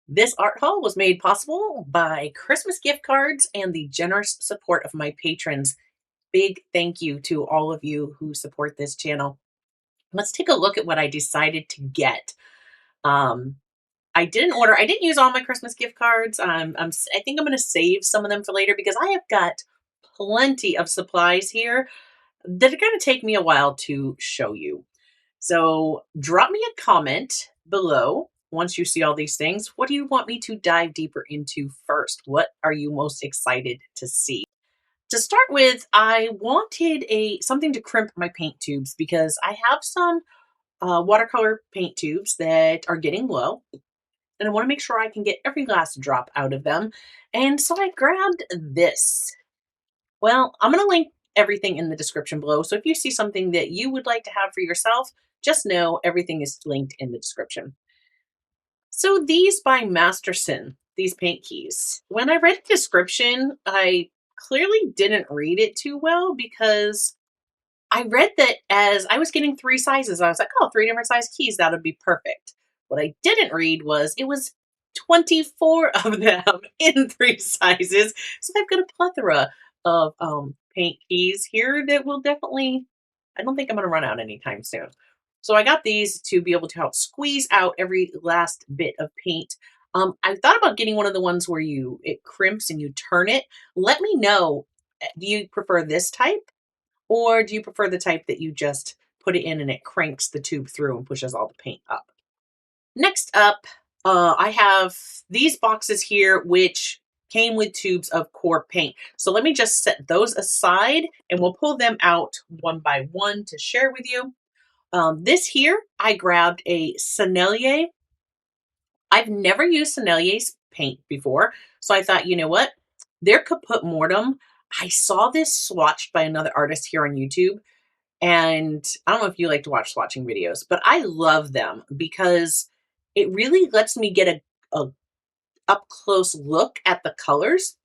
This art haul was made possible by Christmas gift cards and the generous support of my patrons. Big thank you to all of you who support this channel. Let's take a look at what I decided to get. Um, I didn't use all my Christmas gift cards. I think I'm going to save some of them for later because I have got plenty of supplies here that are going to take me a while to show you. So drop me a comment below once you see all these things. What do you want me to dive deeper into first? What are you most excited to see? To start with, I wanted a something to crimp my paint tubes because I have some watercolor paint tubes that are getting low, and I want to make sure I can get every last drop out of them. And so I grabbed this. Well, I'm going to link everything in the description below. So if you see something that you would like to have for yourself, just know everything is linked in the description. So these by Masterson, these paint keys. When I read the description, I clearly didn't read it too well because I read that as I was getting three sizes. I was like, oh, three different size keys, that would be perfect. What I didn't read was it was 24 of them in three sizes. So I've got a plethora of paint keys here that will definitely, I don't think I'm going to run out anytime soon. So I got these to be able to help squeeze out every last bit of paint. I thought about getting one of the ones where it crimps and you turn it. Let me know, do you prefer this type? Or do you prefer the type that you just put it in and it cranks the tube through and pushes all the paint up? Next up, I have these boxes here, which came with tubes of core paint. So let me just set those aside and we'll pull them out one by one to share with you. This here, I grabbed a Sennelier. I've never used Sennelier's paint before. So I thought, you know what? They're Caput Mortem. I saw this swatched by another artist here on YouTube. And I don't know if you like to watch swatching videos, but I love them because it really lets me get a up close look at the colors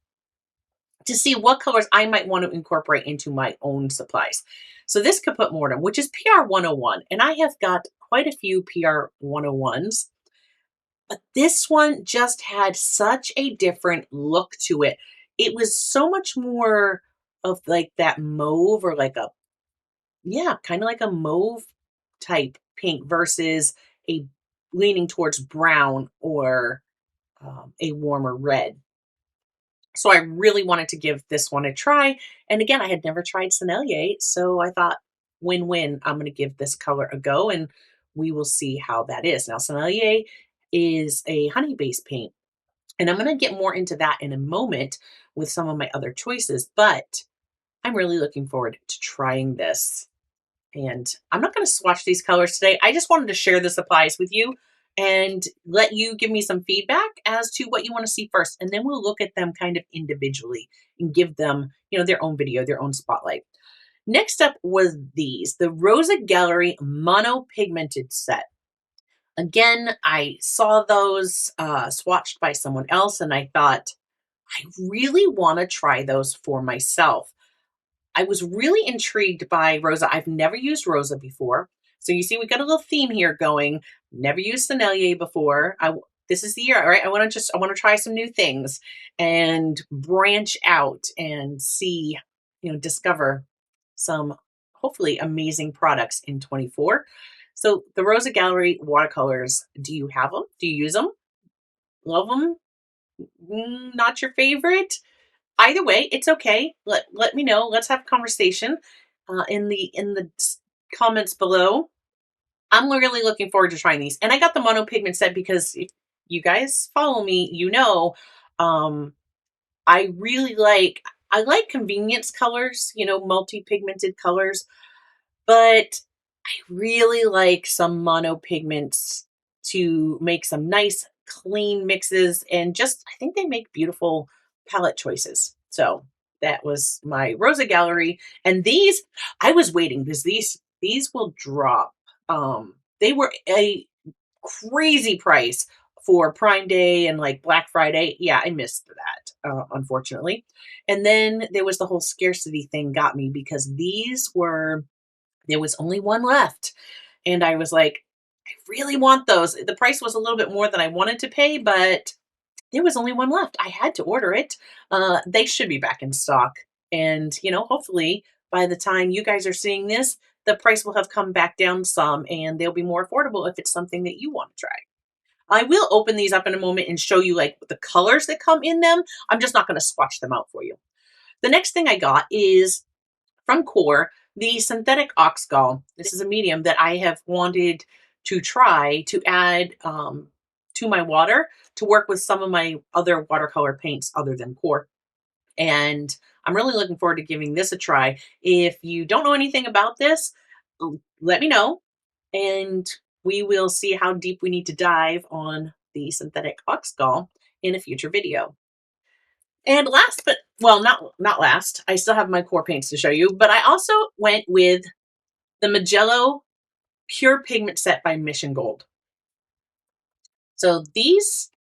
to see what colors I might want to incorporate into my own supplies. So this Caput Mortem, which is PR 101, and I have got quite a few PR 101s, but this one just had such a different look to it. It was so much more of like that mauve or like a, yeah, kind of like a mauve type pink versus a leaning towards brown or a warmer red. So I really wanted to give this one a try. And again, I had never tried Sennelier, so I thought win-win. I'm going to give this color a go and we will see how that is. Now, Sennelier is a honey-based paint, and I'm going to get more into that in a moment with some of my other choices, but I'm really looking forward to trying this. And I'm not going to swatch these colors today. I just wanted to share the supplies with you and let you give me some feedback as to what you want to see first. And then we'll look at them kind of individually and give them, their own video, their own spotlight. Next up was the Rosa Gallery Mono Pigmented Set. Again, I saw those swatched by someone else and I thought, I really want to try those for myself. I was really intrigued by Rosa. I've never used Rosa before. So you see, we got a little theme here going. Never used Sennelier before. This is the year, right? I want to try some new things and branch out and see, discover some hopefully amazing products in 24. So the Rosa Gallery watercolors, do you have them? Do you use them? Love them? Not your favorite? Either way, it's okay. Let me know. Let's have a conversation in the comments below. I'm really looking forward to trying these. And I got the mono pigment set because if you guys follow me, um, I like convenience colors, multi-pigmented colors, but I really like some mono pigments to make some nice clean mixes and just I think they make beautiful palette choices. So that was my Rosa Gallery. And these I was waiting because these will drop. They were a crazy price for Prime Day and like Black Friday. Yeah, I missed that, unfortunately. And then there was the whole scarcity thing got me because there was only one left. And I was like, I really want those. The price was a little bit more than I wanted to pay, but there was only one left. I had to order it. They should be back in stock. And, hopefully by the time you guys are seeing this, the price will have come back down some and they'll be more affordable if it's something that you want to try. I will open these up in a moment and show you like the colors that come in them. I'm just not going to swatch them out for you. The next thing I got is from Core, the synthetic ox gall. This is a medium that I have wanted to try to add to my water to work with some of my other watercolor paints other than Core. And I'm really looking forward to giving this a try. If you don't know anything about this, let me know, and we will see how deep we need to dive on the synthetic ox gall in a future video. And last, but well, not last, I still have my Core paints to show you, but I also went with the Magello Pure Pigment Set by Mission Gold. So these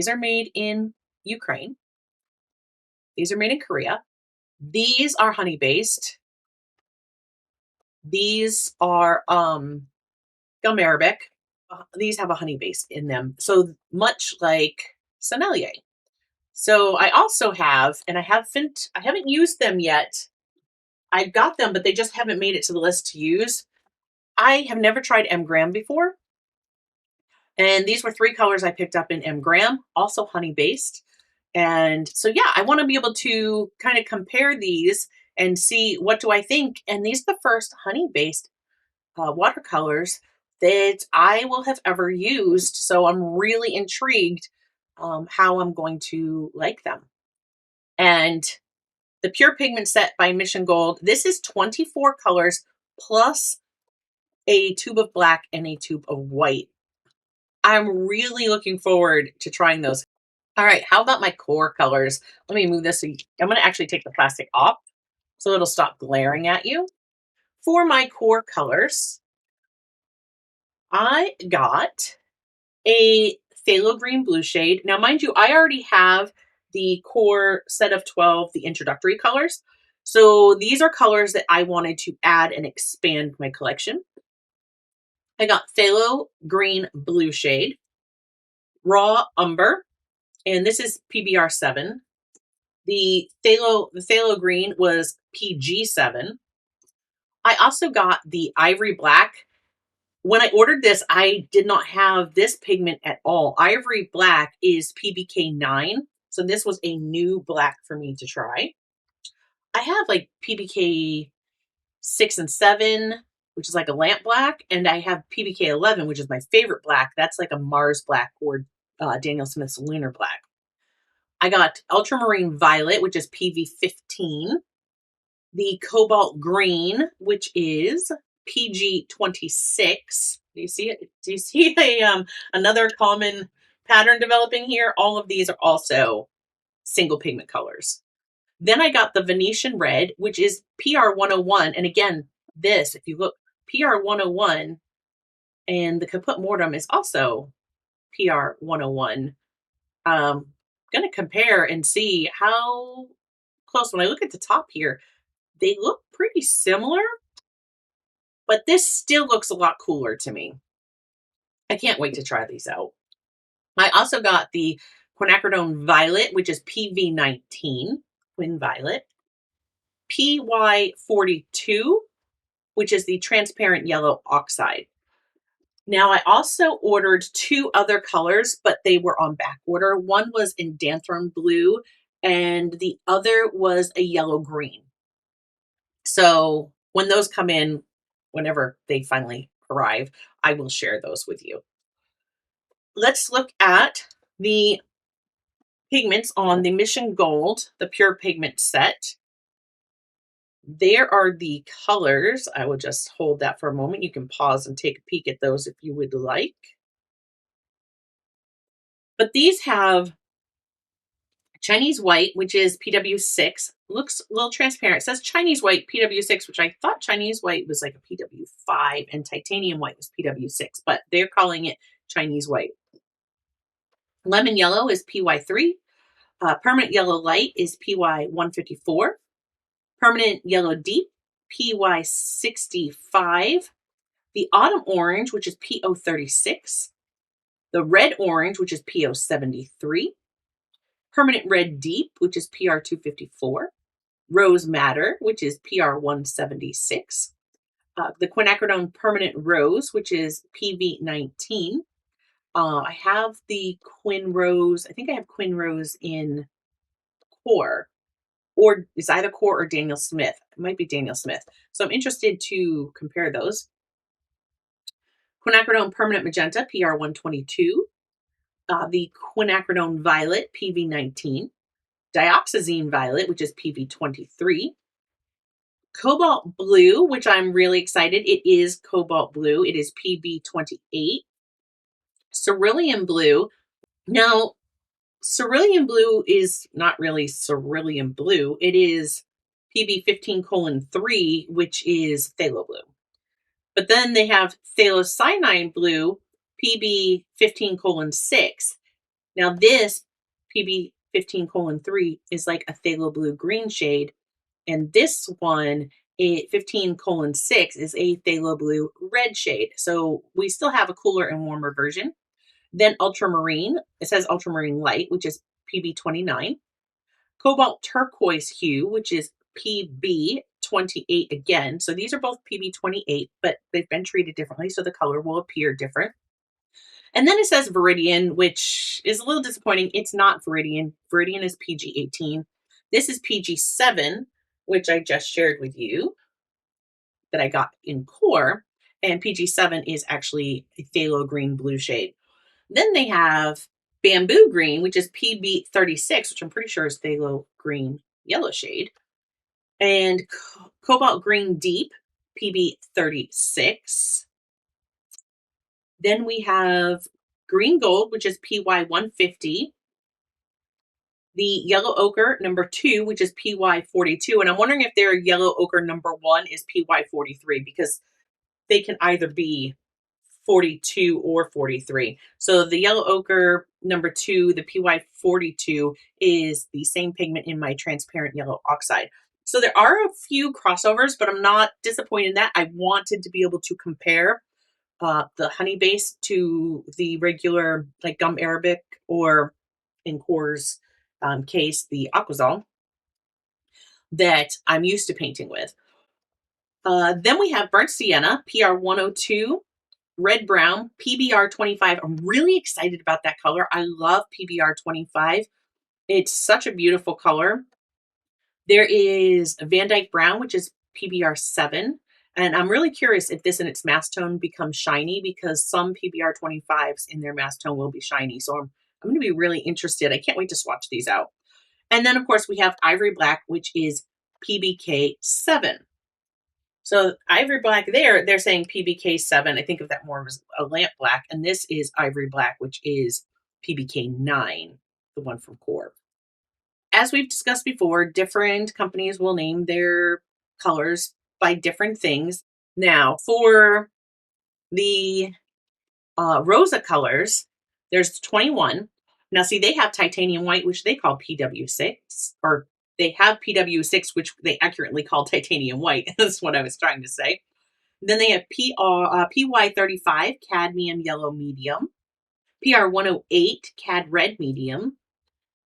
are made in Ukraine. These are made in Korea. These are honey based. These are gum arabic. These have a honey base in them, so much like Sennelier. So I also have, and I haven't used them yet. I got them, but they just haven't made it to the list to use. I have never tried M Graham before. And these were 3 colors I picked up in M Graham, also honey based. And so, yeah, I want to be able to kind of compare these and see what do I think. And these are the first honey based watercolors that I will have ever used. So I'm really intrigued how I'm going to like them. And the Pure Pigment Set by Mission Gold, this is 24 colors plus a tube of black and a tube of white. I'm really looking forward to trying those. All right, how about my Core colors? Let me move this. I'm going to actually take the plastic off so it'll stop glaring at you. For my Core colors, I got a phthalo green blue shade. Now, mind you, I already have the Core set of 12, the introductory colors. So these are colors that I wanted to add and expand my collection. I got phthalo green blue shade, raw umber, and this is PBR 7. The phthalo green was PG 7. I also got the ivory black. When I ordered this, I did not have this pigment at all. Ivory black is PBK 9. So this was a new black for me to try. I have like PBK 6 and 7, which is like a lamp black. And I have PBK 11, which is my favorite black. That's like a Mars black or Daniel Smith's lunar black. I got ultramarine violet, which is PV 15. The cobalt green, which is PG 26. Do you see it? Do you see another common pattern developing here? All of these are also single pigment colors. Then I got the Venetian red, which is PR 101. And again, this, if you look, PR 101, and the Caput Mortem is also PR 101. Going to compare and see how close. When I look at the top here, they look pretty similar, but this still looks a lot cooler to me. I can't wait to try these out. I also got the quinacridone violet, which is PV19, Quin Violet. PY42, which is the transparent yellow oxide. Now, I also ordered 2 other colors, but they were on back order. One was in Danthorn blue, and the other was a yellow green. So when those come in, whenever they finally arrive, I will share those with you. Let's look at the pigments on the Mission Gold, the Pure Pigment Set. There are the colors. I will just hold that for a moment. You can pause and take a peek at those if you would like. But these have Chinese white, which is PW6. Looks a little transparent. It says Chinese white PW6, which I thought Chinese white was like a PW5 and titanium white was PW6, but they're calling it Chinese white. Lemon yellow is PY3. Permanent yellow light is PY154. Permanent yellow deep, PY65. the autumn orange, which is PO36, the red orange, which is PO73, permanent red deep, which is PR254, rose madder, which is PR176, the quinacridone permanent rose, which is PV19. I have the Quin Rose. I think I have Quin Rose in Core, or it's either Core or Daniel Smith. It might be Daniel Smith. So I'm interested to compare those. Quinacridone permanent magenta, PR122. The quinacridone violet, PV19. Dioxazine violet, which is PV23. Cobalt blue, which I'm really excited. It is cobalt blue. It is PB28. Cerulean blue. Now, cerulean blue is not really cerulean blue. It is PB15:3, which is phthalo blue. But then they have phthalocyanine blue, PB15:6. Now this PB15:3 is like a phthalo blue green shade. And this one, 15:6, is a phthalo blue red shade. So we still have a cooler and warmer version. Then ultramarine, it says ultramarine light, which is PB29. Cobalt turquoise hue, which is PB28 again. So these are both PB28, but they've been treated differently, so the color will appear different. And then it says Viridian, which is a little disappointing. It's not Viridian. Viridian is PG18. This is PG7, which I just shared with you that I got in Core. And PG7 is actually a phthalo green blue shade. Then they have bamboo green, which is PB36, which I'm pretty sure is phthalo green yellow shade. And cobalt green deep, PB36. Then we have green gold, which is PY150. The yellow ochre number 2, which is PY42. And I'm wondering if their yellow ochre number 1 is PY43, because they can either be 42 or 43. So the yellow ochre number 2, the PY42, is the same pigment in my transparent yellow oxide. So there are a few crossovers, but I'm not disappointed in that. I wanted to be able to compare the honey base to the regular, like gum arabic, or in Core's case, the aquazol that I'm used to painting with. Then we have burnt sienna, PR102, red brown, PBR25. I'm really excited about that color. I love PBR25. It's such a beautiful color. There is Van Dyke brown, which is PBR7. And I'm really curious if this in its mass tone becomes shiny, because some PBR25s in their mass tone will be shiny. So I'm going to be really interested. I can't wait to swatch these out. And then, of course, we have ivory black, which is PBK7. So ivory black there, they're saying PBK7. I think of that more as a lamp black. And this is ivory black, which is PBK9, the one from Core. As we've discussed before, different companies will name their colors by different things. Now, for the Rosa colors, there's 21. Now, see, they have titanium white, which they call PW6, or they have PW6, which they accurately call titanium white. That's what I was trying to say. Then they have PY35, cadmium yellow medium, PR108, cad red medium,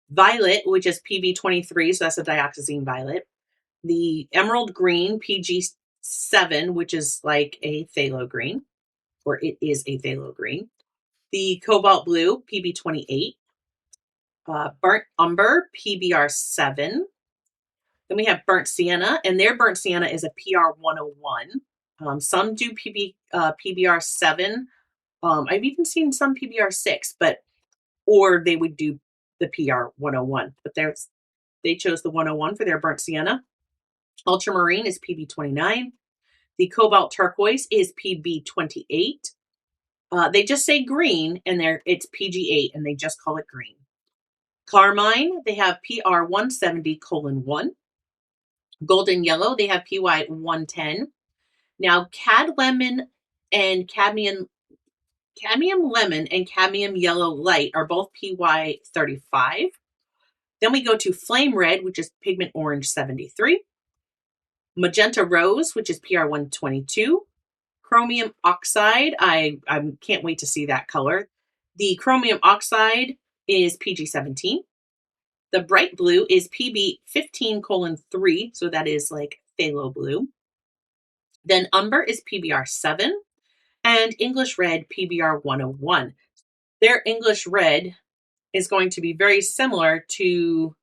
violet, which is PB23, so that's a dioxazine violet, the emerald green, PG7, which is like a phthalo green, or it is a phthalo green, the cobalt blue, PB28, burnt umber, PBR7. Then we have burnt sienna, and their burnt sienna is a PR101. Some do PBR7. I've even seen some PBR6, or they would do the PR101. But they chose the 101 for their burnt sienna. Ultramarine is PB29. The cobalt turquoise is PB28. They just say green, and it's PG8, and they just call it green. Carmine, they have PR170:1. Golden yellow, they have PY110. Now, cad lemon and cadmium lemon and cadmium yellow light are both PY35. Then we go to flame red, which is pigment orange 73. Magenta rose, which is PR122. chromium oxide. I can't wait to see that color. The chromium oxide is PG 17. The bright blue is PB 15:3, so that is like phthalo blue. Then umber is PBR 7, and English red PBR 101. Their English red is going to be very similar to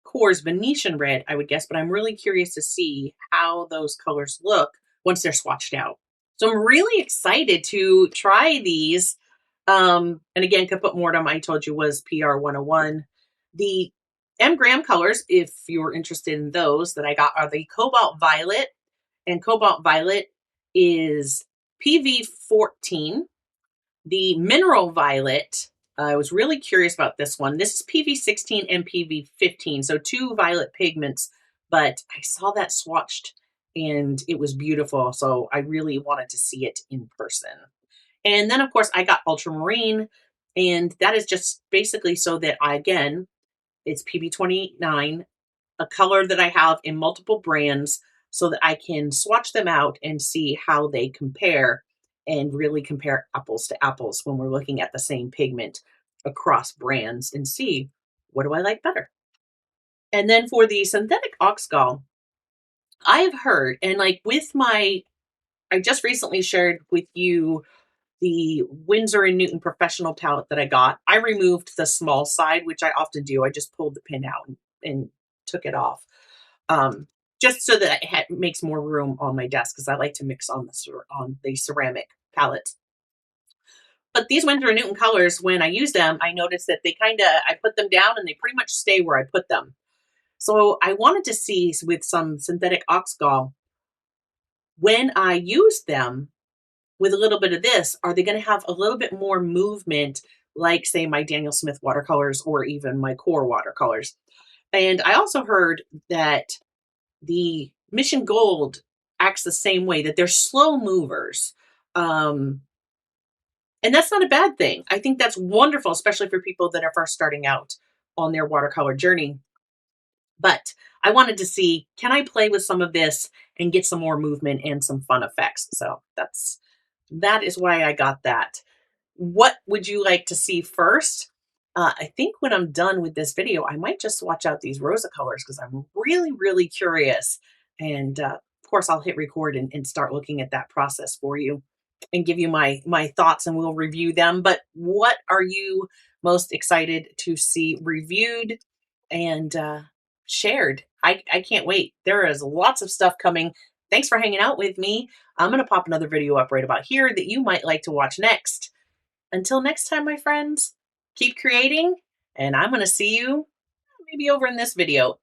Core's Venetian red, I would guess, but I'm really curious to see how those colors look once they're swatched out. So I'm really excited to try these. And again, Kaput Mortem, I told you, was PR 101. The M Graham colors, if you're interested in those that I got, are the Cobalt Violet, and Cobalt Violet is PV 14. The Mineral Violet, I was really curious about this one. This is PV 16 and PV 15, so two violet pigments, but I saw that swatched and it was beautiful, so I really wanted to see it in person. And then, of course, I got Ultramarine, and that is just basically so that again, it's PB 29, a color that I have in multiple brands so that I can swatch them out and see how they compare and really compare apples to apples when we're looking at the same pigment across brands and see what do I like better. And then for the synthetic oxgall, I have heard, and like with I just recently shared with you the Winsor and Newton professional palette that I got. I removed the small side, which I often do. I just pulled the pin out and took it off, um, just so that it makes more room on my desk because I like to mix on the ceramic palettes. But these Winsor and Newton colors, when I use them, I noticed that I put them down and they pretty much stay where I put them. So I wanted to see with some synthetic oxgall, when I use them, with a little bit of this, are they going to have a little bit more movement, like, say, my Daniel Smith watercolors or even my Core watercolors? And I also heard that the Mission Gold acts the same way, that they're slow movers. And that's not a bad thing. I think that's wonderful, especially for people that are first starting out on their watercolor journey. But I wanted to see, can I play with some of this and get some more movement and some fun effects? So that is why I got that. What would you like to see first? I think when I'm done with this video, I might just swatch out these Rosa colors because I'm really, really curious. And of course, I'll hit record and start looking at that process for you and give you my thoughts, and we'll review them. But what are you most excited to see reviewed and shared? I can't wait. There is lots of stuff coming. Thanks for hanging out with me. I'm going to pop another video up right about here that you might like to watch next. Until next time, my friends, keep creating, and I'm going to see you maybe over in this video.